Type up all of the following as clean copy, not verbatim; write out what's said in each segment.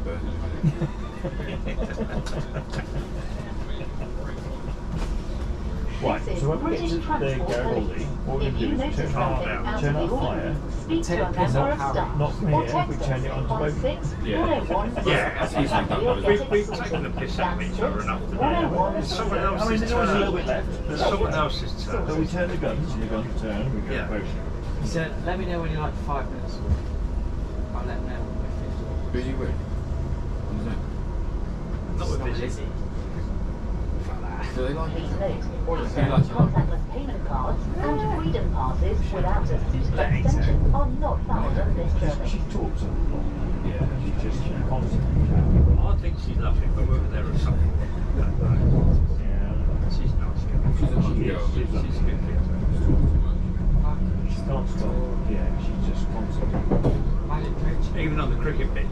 birthday. Right, so when we get to the Garibaldi, what we're going to do is turn our fire, take the pins out, not from here, we turn it on to both. Yeah, that's easily done though, isn't it? We've taken the piss out of each other enough to do. Someone I mean, else's there's always a little bit turn. left. There's someone else's turn. So we turn the guns, and the guns turn, we go Yeah. both. So let me know when you're like 5 minutes away. I'll let them know when we're 50. Who are you with? On the Zoom? Not with busy. Lizzie. Fuck that. Do they like Please it? note, all Do they accepted like it? contactless payment cards and freedom passes without a suitable extension are not valid on this She service. talks a lot. Yeah, she just constantly I think she's lovely, but whether there is something. yeah. She's nice. She's a nice She is, girl. she's She's a good kid. She can't stop. Yeah, she's just constantly. Magic coach. Even on the cricket pitch,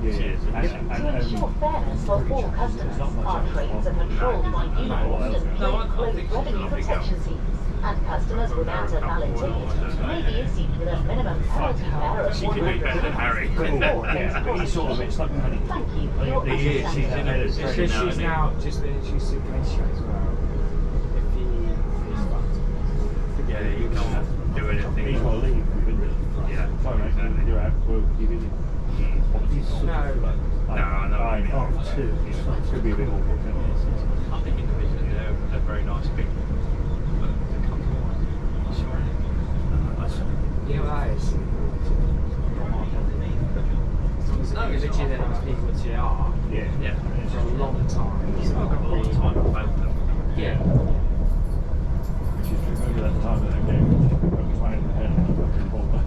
Yeah, she is. To ensure fairness for all customers, our trains are patrolled by uniformed and No, I plain think clothes she's a revenue lovely girl. protection seats, and customers without a valid ticket may be issued with a minimum penalty fare of She could be better than Harry. Yeah, but he's sort of, it's like honey. Thank you for your He is, she's in a position Because now. she's isn't now just been introduced to Glacier as well. If he's fucked. he? Yeah, you can't do anything. He's got to leave. Yeah, Sorry, mate, exactly. you're out. We'll give you the. No. No, I know. I know. It's going to be a bit awkward. I think individually they're very nice people. But the couple, sure. You know what that is? No, You're it's literally the not. nice people that you are Yeah. Yeah. for a long time. I've got a lot of time with both of them. Yeah. Which is, remember that time that I gave you, I was right in the head and I fucking pulled back.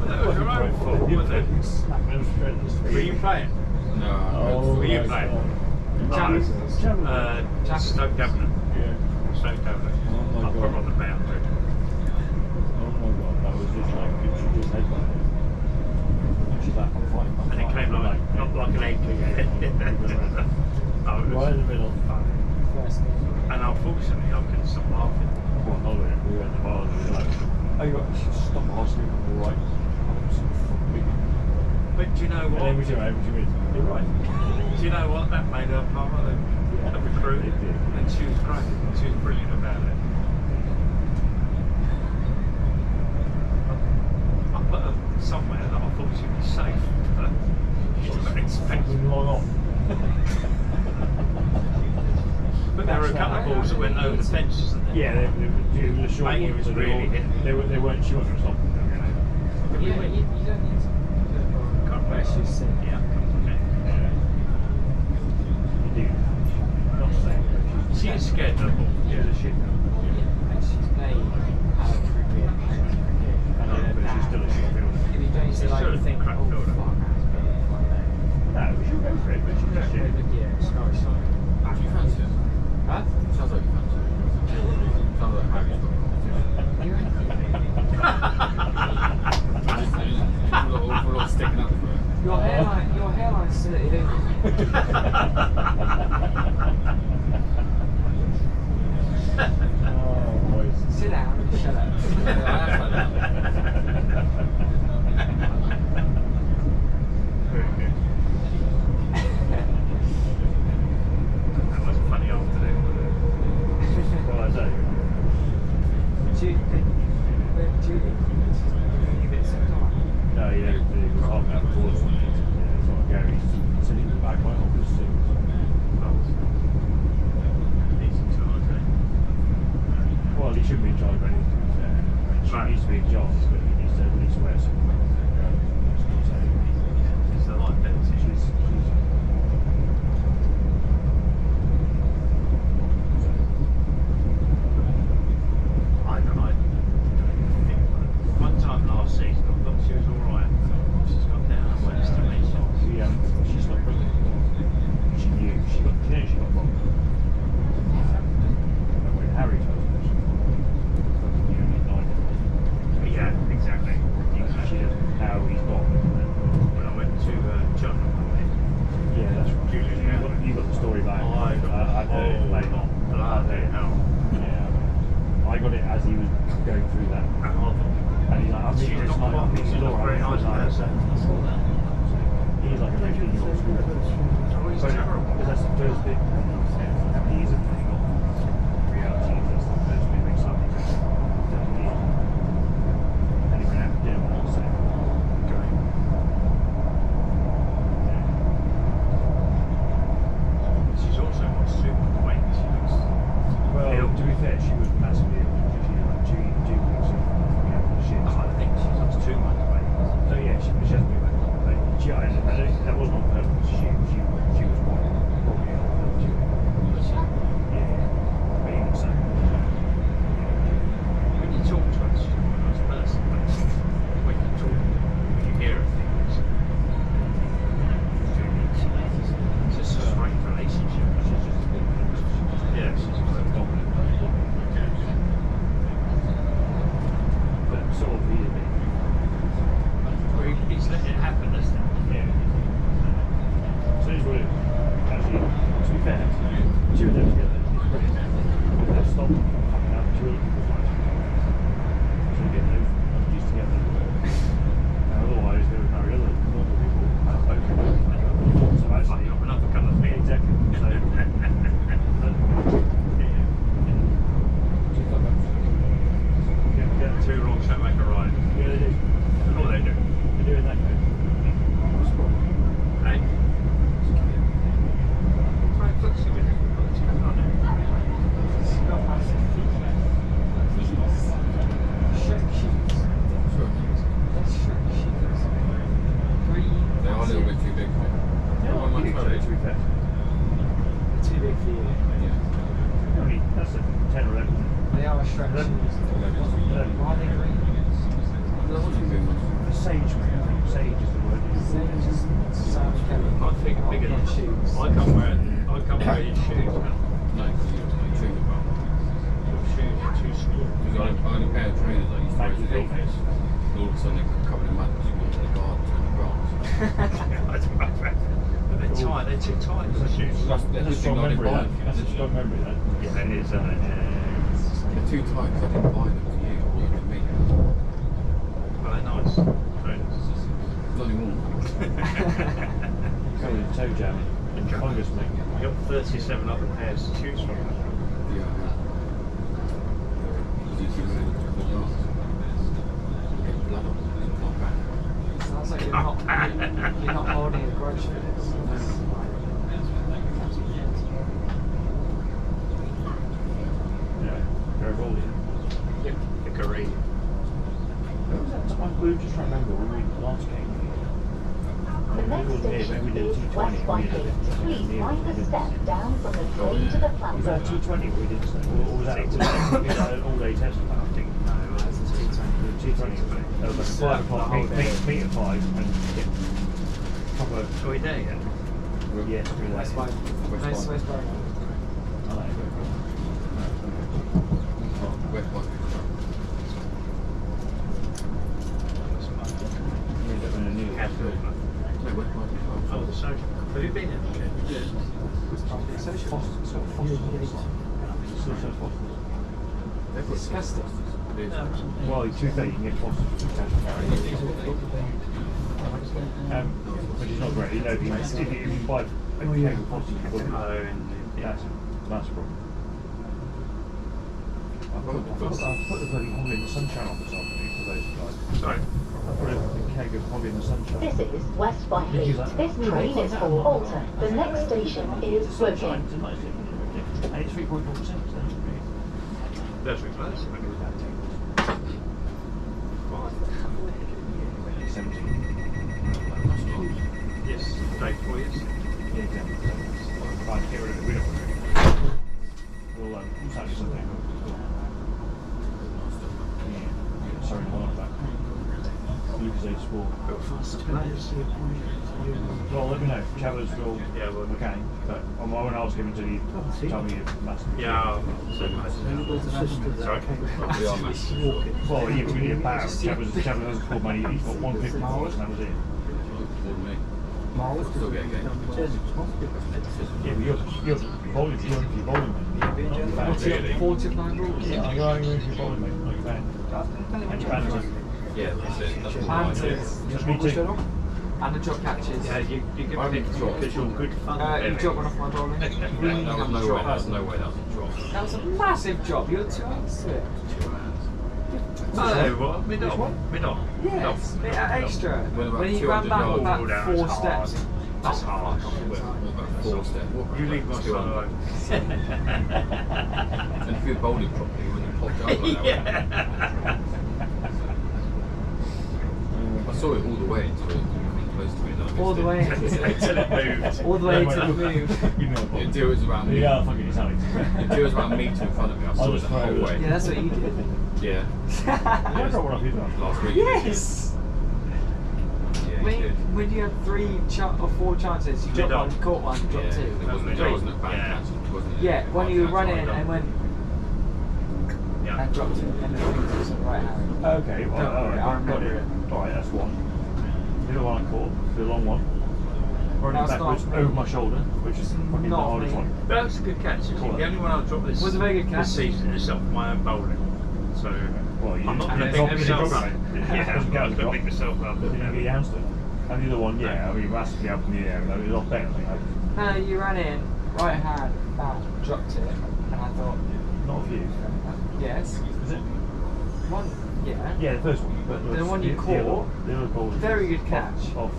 That was your own fault, wasn't it? Were you playing? No. Were you playing? Stoke Devon. Yeah. Stoke Devon. Oh my I'll put God. on the boundary. Oh my God, that was just like, she just had one. She's like, I'm fine. And it came like, not like an egg. Right in the middle. First game. And unfortunately, I couldn't stop laughing. We were at the bar and we were like, oh, you got to stop asking people, right? But do you know And then we what? said, right, you're right. Do you know what? That made her part of the crew. It did. And she was great. She was brilliant about it. I put her somewhere that I thought she was safe. But she wasn't expecting. Long on. But there were a couple of balls that went over the fence, isn't there? Yeah, they were the short Mate, it ones, was so really hitting. they weren't, she wasn't stopping them, you know. You don't need to. Where she's sitting. Yeah. You do. Not saying, but She is scared of the ball. she's a shit girl. And she's played cricket. I know, but she's still a shit girl. If you don't say like, Sure, you think, crap oh fielder. fuck, No, she'll go for it, but she's just shit. yeah, it's not. Do you fancy it? Huh? Sounds like you fancy it. Sounds like Harry's got we're all sticking up for it. Your hairline's still at your Oh, boys. Sit down and shut up. That was a funny afternoon. Well, I say, Julie, you get some time. no, you know, the hot out of course. Yeah, it's like Gary's sitting in the back, my office. Well, he shouldn't be in charge of anything. She Right. needs to be in charge, but he needs to at least wear something. It's the liability. I think one time last season, I thought she was alright. She's got down and went to me. She's not brilliant. She knew. She got wrong. And when Harry told her, she fucking knew it. Yeah, exactly. She doesn't nice person. He's like a 15-year-old school. It's terrible. Because that's the first bit. How many years have they got? Reality, that's the first bit makes something. And he went out for dinner one also. Great. She's also got super weight. She looks Well, ill. to be fair, she was massively ill. She had like 2 weeks of shit. I think she's lost too much weight. So yeah, she hasn't been back. But she, I don't, that wasn't on purpose. She was probably ill. Yeah. But even so. When you talk to her, she's a nice person. But when you talk, when you hear her things, it's just a strange relationship. Yeah, she's very dominant. But sort of the Well, he's letting it happen, isn't it? yeah. So here's what it is. Actually, to be fair, 2 of them together is brilliant. If they stop fucking up 2 other people's lives. So you get those used together. Now otherwise they would marry other normal people. So actually, Like another kind of thing. exactly. So, yeah. 2 wrongs don't make a right. Yeah, they do. Oh, they do. They're doing that now. Hey? Try and footsie with it. What's going on there? She's got massive feet. Shark sheets. That's shark sheets. They are a little bit too big for me. Yeah, One I think month so, old. to be fair. Too big for you. Yeah. Only, that's a 10 or 11. They are a shark sheets. Why are they green? Sage, mate, I think. Sage is the word. Sage is sound chemical. I think bigger than shoes. I can't wear his shoes. No, because you're too about. Your shoes are too small. Because I had a pair of trainers I used to wear to the office. And all of a sudden they're covered in mud because you went to the garden and the grass. But they're tight. They're too tight for the shoes. They're That's a strong memory, that. That's a strong memory, that. Yeah, it is, isn't it? They're too tight because I didn't buy them for you, I bought them for me. But they're nice. Trainers. Not anymore. Covered in toe jam and fungus, mate. You got 37 other pairs to choose from. Yeah. Because you keep running to the grass. Get blood on them and come back. Sounds like you're not holding a grudge for this. Yeah, Garibaldi. The Korean. What was that time? We were just trying to remember when we last came here. The We next wasn't here, station maybe we did is T20. West We did Whitegate. it. Please mind the step down from the train to the Was that platform. T20 we did? Or was that an all-day test? I think no, that's a T20. T20. That was like 5 o'clock, meet at 5 and get proper. Are we there yet? Yes, we're West there. White. Nice West White. I like it. West White. No, West White. Oh, the social. Have you been there? Yeah. Disgusting. Well, to be fair, you can get Foster's from cash and which is not great. You know, if you buy a keg of Foster's, you can Oh, and that's a problem. I put the bloody hog in the sunshine on this afternoon for those guys. sorry. I put a keg of hog in the sunshine. This is West Whitegate. This train is for Alton. The next station is Sunshine, Woking. it's a nice thing. And it's 3.4%. That's really close. 17. Yes, day 4 years. Yeah, exactly. Fine, get rid of it. We don't want it. We'll sell it something. Yeah, sorry, one of that. Lucas Age Sport. Well, let me know. Chavez will. Yeah, well, Okay, but when I was given to you, tell me you must. yeah, sorry. We are massive. Well, yeah, we need a barrel. Chavez hasn't called money. He's got 150 miles, and that was it. Still get a game. Yeah, but you're bowling. You're bowling, mate. 40 of 9 rules. Yeah, you're only if you're bowling, mate. Not your band. And your bands are Yeah, that's it. That's what I And do. Just me too. and the drop catches. Yeah, you give I me haven't dropped. because you're good fun. You dropped one off my bowling. That was no way. That was no way. That was a drop. That was a massive drop. You're 2 hands to it. 2 hands. Oh, what? Mid on. Mid on. Yes, bit extra. Well, about When you ran 200 back yards. about That's 4 hard. steps. That's hard. What about 4 step? You leave my son alone. And if you bowled it properly, when you popped it up like that. I saw it all the way until it came close to me. And I All the way Until it moved. all the way to the move. You know what? Until it was around me. Yeah, fucking it's Alex. Until it was around me in front of me. I saw it just the whole throw it. way. Yeah, that's what you did. Yeah. I got one off you though. Last week. Yes! Yeah, When, he did. when you had 3 or 4 chances, you dropped one, caught one, dropped Yeah, 2. it wasn't a bad catch. It wasn't a Yeah, when hard you catch run in either. and went Yeah. and dropped it, and the thing was on the right hand. Okay, well, Don't worry, I alright, got remember it. it. Alright, that's one. The other one I caught, the long one. Running That's backwards not me. over my shoulder, which is fucking the Not hardest me. one. But that was a good catch. Actually. The only one I've dropped this, Was a very good catch. this season is up my own bowling. So Well, you I'm not and going to it's pick obviously myself up. dropping it. Yeah, I'm Doesn't not count as a going to drop. pick myself up. But you get your hands to it. And the other one, yeah, I mean, massively up in the air, though, it was off better. I think. No, you ran in, right hand, bam, dropped it, and I thought, Not a few. yes. Is it? One, yeah. Yeah, the first one. But The one you caught, the other ball was very good catch. Off,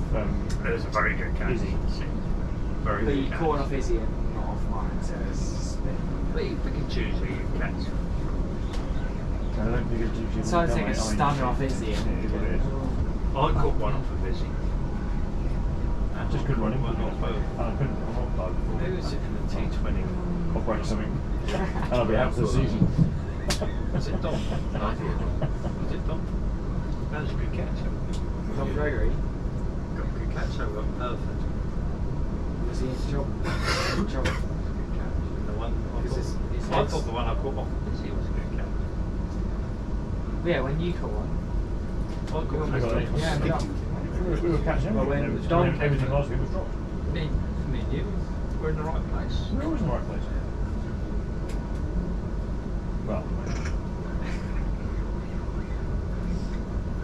It was a very good catch. Izzy. Very But good you catch. caught off Izzy and not off mine, so it's just a bit. But you pick and choose who you catch. I don't think it's usually. So I'd take a stunner off Izzy and It is what it is. I caught one off of Izzy. Just couldn't run him. One off both. I couldn't. I'm not bad. Maybe it was in the T20. I'll break something. And I'll be out for the season. Was it Dom? Was it Dom? That was a good catch. Tom Gregory, Got a good catch over Hereford. was he in trouble? In trouble. Good catch. The one Because his I head's- thought the one I caught off Izzy was a good catch. Yeah, when you caught one. I caught I got it. Yeah, yeah. We were catching Well, when everything. Dom- Everything last week was dropped. me and you were in the right place. We're always in the right place. Well,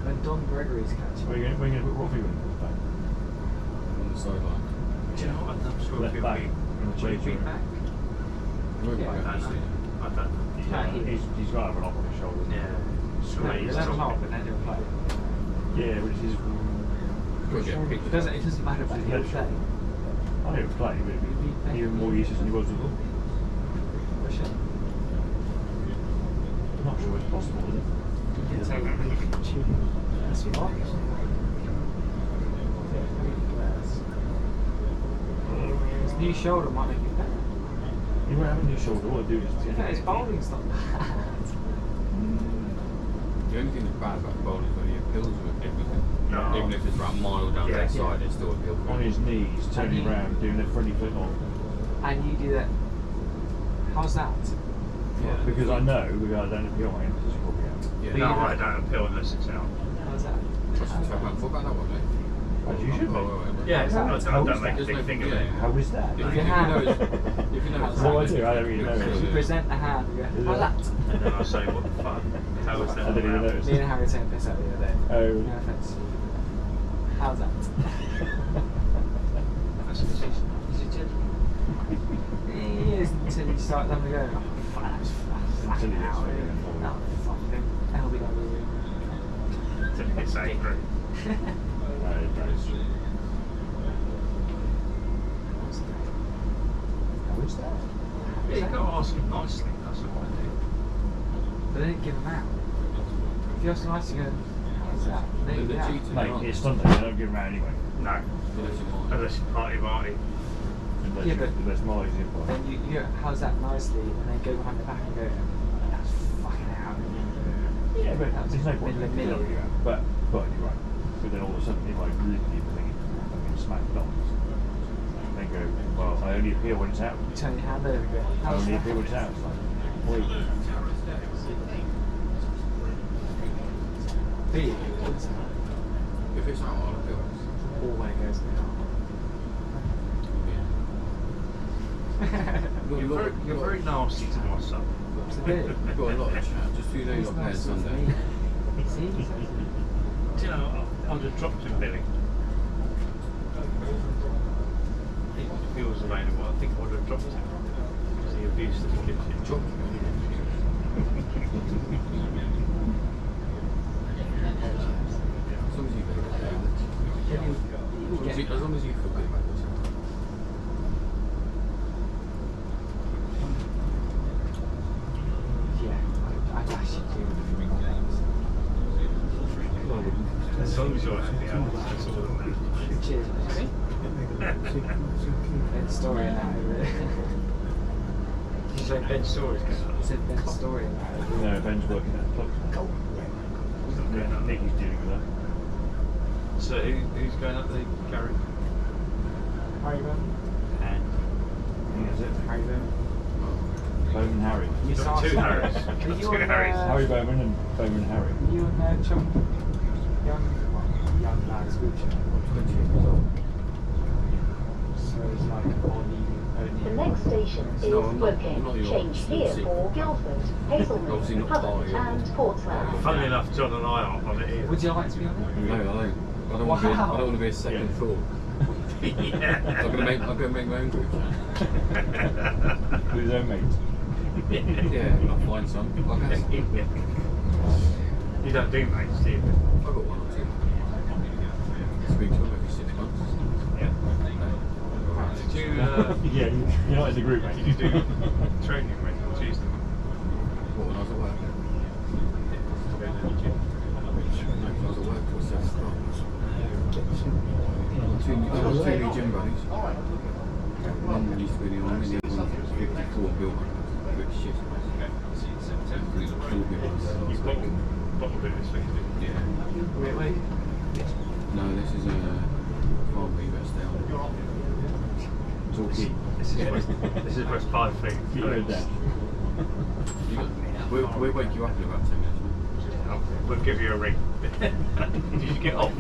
When Don Gregory's catching. we're going to put Robbie in back. On the sideline. Do you know what? I'm not sure Left if he'll back. be. In the Will he be change room. back? We're Yeah. back, I don't obviously. know. I don't know. He's got to have an op on his shoulder. Yeah. No, Squeeze. you let him off and then he'll play. Yeah, which is. We'll get It picked. doesn't matter if he'll play. I know he'll play, but it'd be even more useless than he was before. For sure. I'm not sure it's possible, is it? You can say that's what. His new shoulder might make it better. He won't have a new shoulder, all I do is. In fact, his bowling's not bad. The only thing that's bad about bowling is when he appeals with everything. No. Even if it's about a mile down Yeah. that side, it's still appeal On his knees, turning he- around, doing a friendly foot on. And you do that. How's that? Yeah. Because I know, because I don't appeal my emphasis probably out. Yeah. No, I don't appeal unless it's out. How's that? What about that one, mate? As you should be. Yeah, How I is don't that? make a big thing of it. How is that? If you Your know hand. it's, if you know it's Well, I do, I don't really know. You present the hand, you go, how's that? And then I say, what the fuck? How is that? I didn't even allowed? notice. Me and Harry taking piss out the other day. Oh. No offence. How's that? That's because he's a gentleman. He is until you start them to go, oh, fuck, that's Until he gets out. fucking No, fuck him. LBW. Until he gets angry. That is true. How is that? Yeah, you got to ask him nicely, that's what I do. But they didn't give him out. If you ask them nice, you go, how's that? They They're didn't give cheating. out. Mate, it's Sunday, they don't give him out anyway. No, Unless you want. unless you party. Unless Yeah, you- but- unless Molly's in for Then you go, how's that nicely? And then go behind the back and go, that's fucking out. Yeah, but That's there's no point in in the middle. you out. But you're right. But then all of a sudden, if I really keep thinking, fucking smacked on, and then go, well, I only appeal when it's out. You turn your hand over and go, I how's only that? appeal when it's out. It's like, wait. B, If it's out, I'll appeal. or when it goes You're very nasty to my son. It's a bit. You've got a lot of chat. Just so you know you're not playing Sunday. See? would have dropped him, Billy. If he was available, I think I would have dropped him. Because he abused the kitchen. Drop as long as you feel good about it. As long as you feel good about yourself. Yeah, I'd actually do games. As long as you're happy, that's all that matters. Cheers, mate. Ben's story and that, really. Did you say Ben's story? I said Ben's story and that. No, Ben's working at the club. Nicky's dealing with that. So who's going up there, Gary? Harry Bowman? And Is it? Harry Bowman? Bowman Harry. You got two Harrys. Are you Two on, Harrys. Harry Bowman and Bowman Harry. You and Chum? Young lads wheelchair. 20 years old. So it's like only The next station is No, I'm not Woking. your Change here secret. for Guildford, Obviously Hazelmead, not Covent Barley or- and Portsmouth. Funnily enough, John and I aren't on it either. Would you like to be on it? No, I don't. I don't want to be. I don't want to be a second Yeah. thought. Yeah. I'm gonna make my own group. With his own mates. Yeah, I'll find some. I guess. You don't do mates, do you? I've got one or two. Speak to them every 6 months. Yeah. Did you, Yeah, you're not in the group, mate. did you do training with Tuesday? What, when I was at work? No, because I was at work till 7 o'clock. I've got two new gym buddies. One used to be in the army, the other one was 54 built good shit. You bottled it this week, didn't you? Yeah. Really? No, this is a farm best down. It's all key. This is worth 5 feet. Keep your head down. We'll wake you up in about 10 minutes, mate. We'll give you a ring. Did you get off?